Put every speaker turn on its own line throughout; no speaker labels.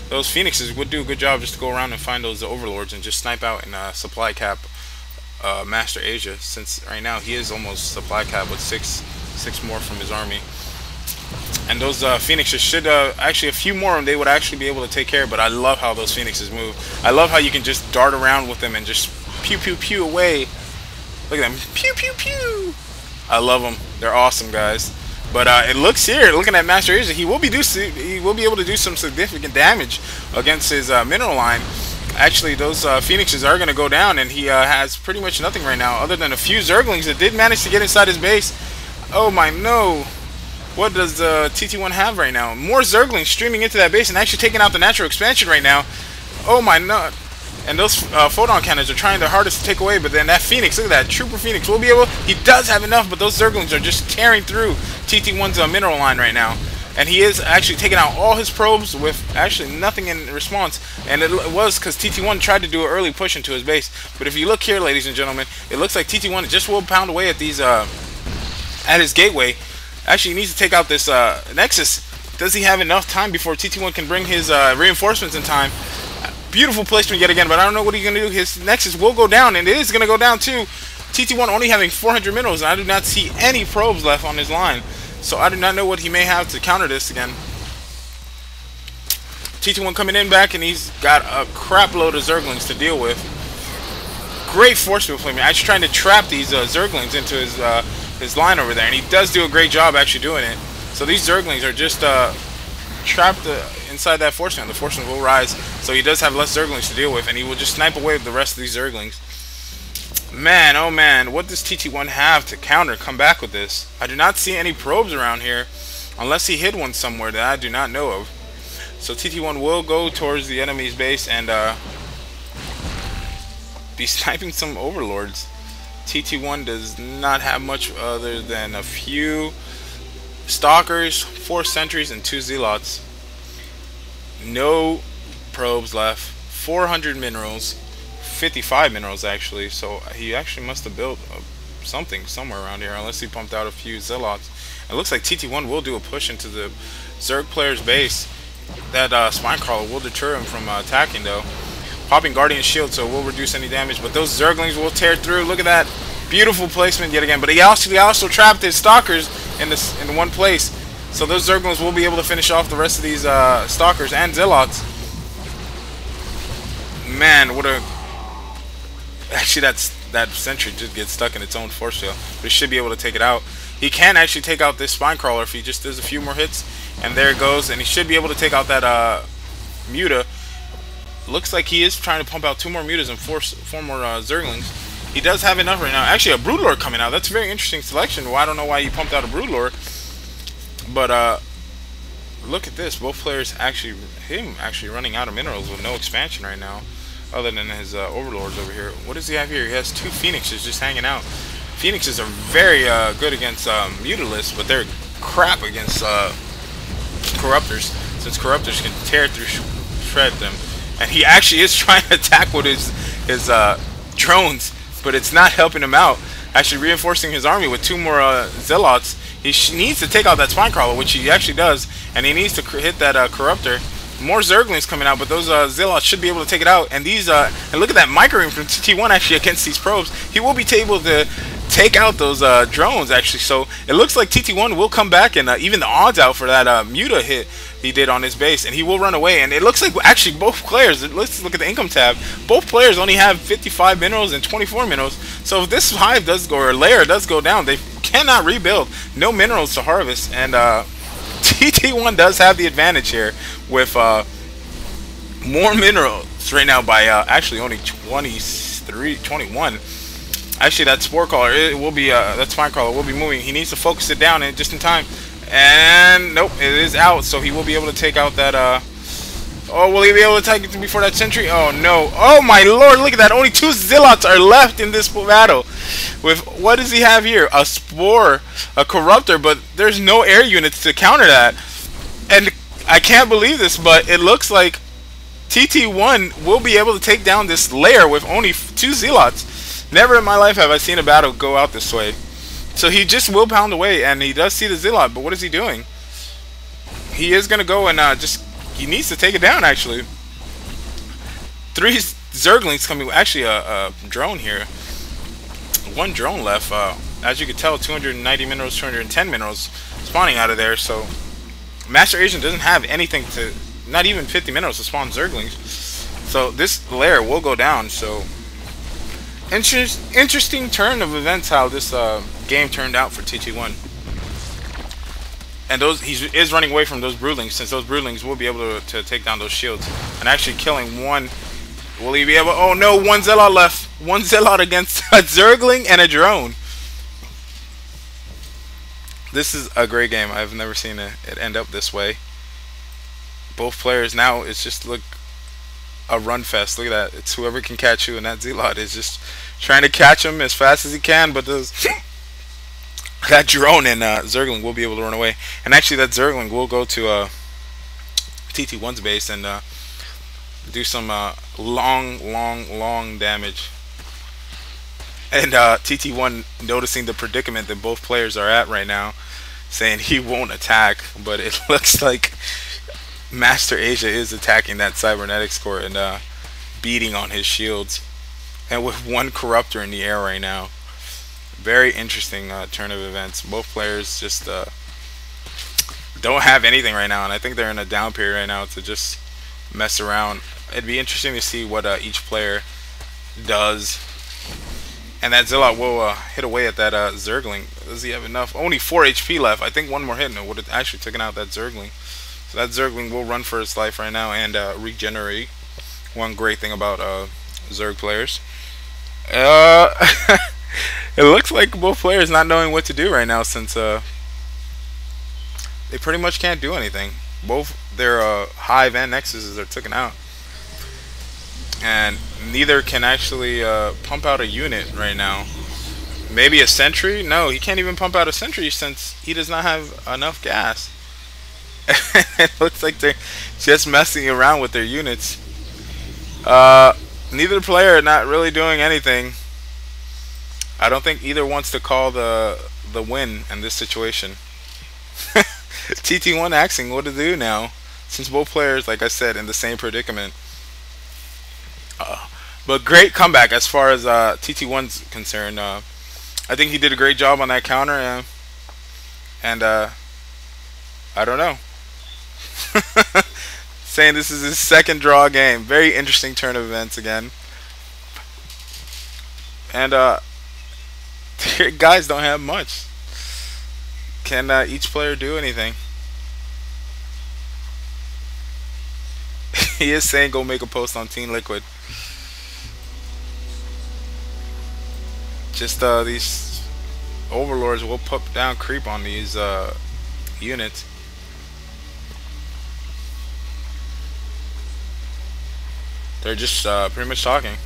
those Phoenixes would do a good job just to go around and find those Overlords and just snipe out and supply cap MasterAsia, since right now he is almost supply cap with six more from his army. And those Phoenixes should actually, a few more they would actually be able to take care. But I love how those Phoenixes move. I love how you can just dart around with them and just pew pew pew away. Look at them, pew pew pew. I love them. They're awesome, guys. But it looks here, looking at MasterAsia, he will be able to do some significant damage against his mineral line. Actually, those Phoenixes are going to go down, and he has pretty much nothing right now other than a few Zerglings that did manage to get inside his base. Oh my no! What does TT1 have right now? More Zerglings streaming into that base and actually taking out the natural expansion right now. Oh my no! And those photon cannons are trying their hardest to take away, but then that Phoenix, look at that, Trooper Phoenix will be able, he does have enough, but those Zerglings are just tearing through TT1's mineral line right now. And he is actually taking out all his probes with actually nothing in response. And it was because TT1 tried to do an early push into his base. But if you look here, ladies and gentlemen, it looks like TT1 just will pound away at these, at his gateway. Actually, he needs to take out this Nexus. Does he have enough time before TT1 can bring his reinforcements in time? Beautiful placement yet again, but I don't know what he's going to do. His Nexus will go down, and it is going to go down too. TT1 only having 400 minerals, and I do not see any probes left on his line. So I do not know what he may have to counter this again. TT1 coming in back, and he's got a crap load of Zerglings to deal with. Great force field placement. Actually trying to trap these Zerglings into his line over there, and he does do a great job actually doing it. So these Zerglings are just trapped inside that force field. The force field will rise, so he does have less Zerglings to deal with, and he will just snipe away the rest of these Zerglings. Man, oh man, what does TT1 have to come back with this? I do not see any probes around here, unless he hid one somewhere that I do not know of. So TT1 will go towards the enemy's base and be sniping some Overlords. TT1 does not have much other than a few Stalkers, 4 Sentries, and 2 Zealots. No probes left. 400 minerals. 55 minerals actually, so he actually must have built something somewhere around here, unless he pumped out a few Zealots. It looks like TT1 will do a push into the Zerg player's base. That Spinecrawler will deter him from attacking though. Popping Guardian Shield, so it will reduce any damage, but those Zerglings will tear through. Look at that, beautiful placement yet again. But he also trapped his Stalkers in one place, so those Zerglings will be able to finish off the rest of these Stalkers and Zealots. Man, what a... Actually, that Sentry did get stuck in its own force field, but he should be able to take it out. He can actually take out this Spinecrawler if he just does a few more hits, and there it goes. And he should be able to take out that Muta. Looks like he is trying to pump out 2 more Mutas and 4 more Zerglings. He does have enough right now. Actually, a Broodlord coming out. That's a very interesting selection. Well, I don't know why he pumped out a Broodlord, but look at this. Both players actually running out of minerals with no expansion right now, other than his Overlords over here. What does he have here? He has 2 Phoenixes just hanging out. Phoenixes are very good against Mutalisks, but they're crap against Corruptors, since Corruptors can tear through, shred them. And he actually is trying to attack with his drones, but it's not helping him out. Actually reinforcing his army with 2 more Zealots. He needs to take out that Spinecrawler, which he actually does, and he needs to hit that Corruptor. More Zerglings coming out, but those Zealots should be able to take it out. And these, and look at that micro from TT1 actually against these probes. He will be able to take out those drones actually. So it looks like TT1 will come back and even the odds out for that Muta hit he did on his base, and he will run away. And it looks like actually both players, let's look at the income tab, both players only have 55 minerals and 24 minerals. So if this hive does go, or layer does go down, they cannot rebuild. No minerals to harvest, and TT1 does have the advantage here with more minerals right now by actually only 21. Actually, that Spore Caller, it will be that Spinecrawler will be moving. He needs to focus it down and just in time. And nope, it is out. So he will be able to take out that. Oh, will he be able to take it before that Sentry? Oh no! Oh my lord! Look at that. Only 2 Zealots are left in this battle. With what does he have here? A Spore, a Corruptor, but there's no air units to counter that. And I can't believe this, but it looks like TT1 will be able to take down this lair with only 2 Zealots. Never in my life have I seen a battle go out this way. So he just will pound away, and he does see the Zealot, but what is he doing? He is going to go and just he needs to take it down, actually. 3 Zerglings coming. Actually, a drone here. 1 drone left. As you can tell, 290 minerals, 210 minerals spawning out of there. So MasterAsia doesn't have anything to, not even 50 minerals to spawn Zerglings. So this lair will go down. So interesting turn of events how this game turned out for TT1. And those, he is running away from those broodlings, since those broodlings will be able to take down those shields. And actually killing one. Will he be able? Oh no, 1 Zealot left. 1 Zealot against a Zergling and a drone. This is a great game. I've never seen it end up this way. Both players now, it's just look a run fest. Look at that. It's whoever can catch you, and that Zealot is just trying to catch him as fast as he can. But those that drone and Zergling will be able to run away. And actually, that Zergling will go to TT1's base and do some long damage. And TT1 noticing the predicament that both players are at right now, saying he won't attack, but it looks like MasterAsia is attacking that cybernetics core and beating on his shields, and with 1 corruptor in the air right now. Very interesting turn of events. Both players just don't have anything right now, and I think they're in a down period right now to just mess around. It'd be interesting to see what each player does. And that Zealot will hit away at that Zergling. Does he have enough? Only 4 HP left. I think 1 more hit and it would have actually taken out that Zergling. So that Zergling will run for his life right now and regenerate. One great thing about Zerg players. It looks like both players not knowing what to do right now, since they pretty much can't do anything. Both their Hive and Nexuses are taken out. And neither can actually pump out a unit right now. Maybe a sentry? No, he can't even pump out a sentry since he does not have enough gas. It looks like they're just messing around with their units. Neither player not really doing anything. I don't think either wants to call the win in this situation. TT1 asking what to do now, since both players, like I said, in the same predicament. But great comeback as far as TT1's concerned. I think he did a great job on that counter, and I don't know. Saying this is his 2nd draw game. Very interesting turn of events again. And guys don't have much. Can each player do anything? He is saying go make a post on Team Liquid. Just these overlords will put down creep on these units. They're just pretty much talking.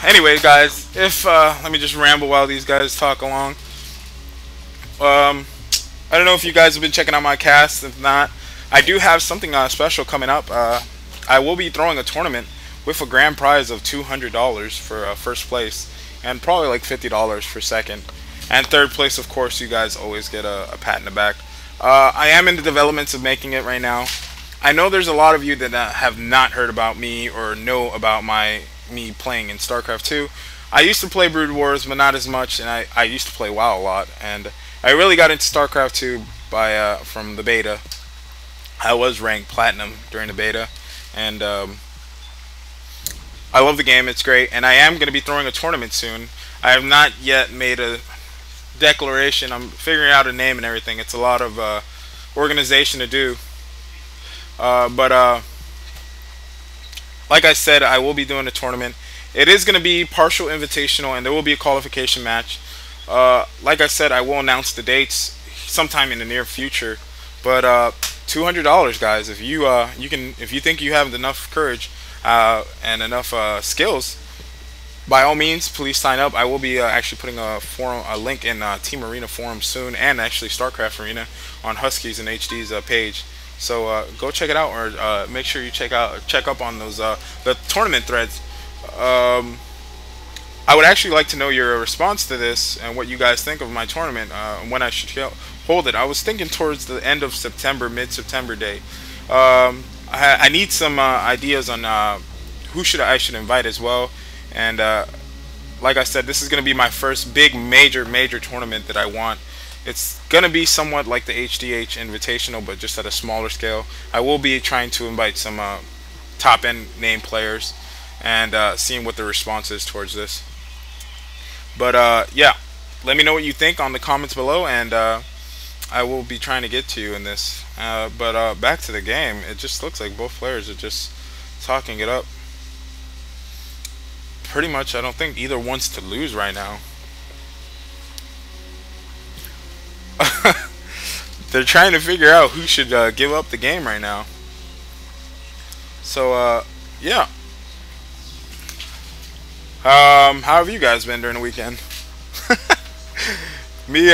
Anyway, guys, if let me just ramble while these guys talk along. I don't know if you guys have been checking out my cast. If not, I do have something special coming up. I will be throwing a tournament with a grand prize of $200 for first place, and probably like $50 for second. And third place, of course, you guys always get a pat in the back. I am in the developments of making it right now. I know there's a lot of you that have not heard about me or know about me playing in Starcraft 2. I used to play Brood Wars, but not as much, and I used to play WoW a lot. And I really got into Starcraft 2 by from the beta. I was ranked platinum during the beta, and I love the game. It's great, and I am going to be throwing a tournament soon. I have not yet made a declaration. I'm figuring out a name and everything. It's a lot of organization to do. But like I said, I will be doing a tournament. It is going to be partial invitational, and there will be a qualification match. Like I said, I will announce the dates sometime in the near future. But $200, guys. If you if you think you have enough courage and enough skills, by all means, please sign up. I will be actually putting a link in Team Arena forum soon, and actually Starcraft Arena on Huskies and HD's page. So go check it out, or make sure you check up on those the tournament threads. I would actually like to know your response to this and what you guys think of my tournament and when I should hold it. I was thinking towards the end of September, mid-September day. I need some ideas on who I should invite as well. And like I said, this is going to be my first big major tournament that I want. It's going to be somewhat like the HDH Invitational, but just at a smaller scale. I will be trying to invite some top end name players and seeing what the response is towards this. But yeah, let me know what you think on the comments below, and I will be trying to get to you in this. But back to the game, it just looks like both players are just talking it up. Pretty much, I don't think either wants to lose right now. They're trying to figure out who should give up the game right now. So yeah. How have you guys been during the weekend? Me,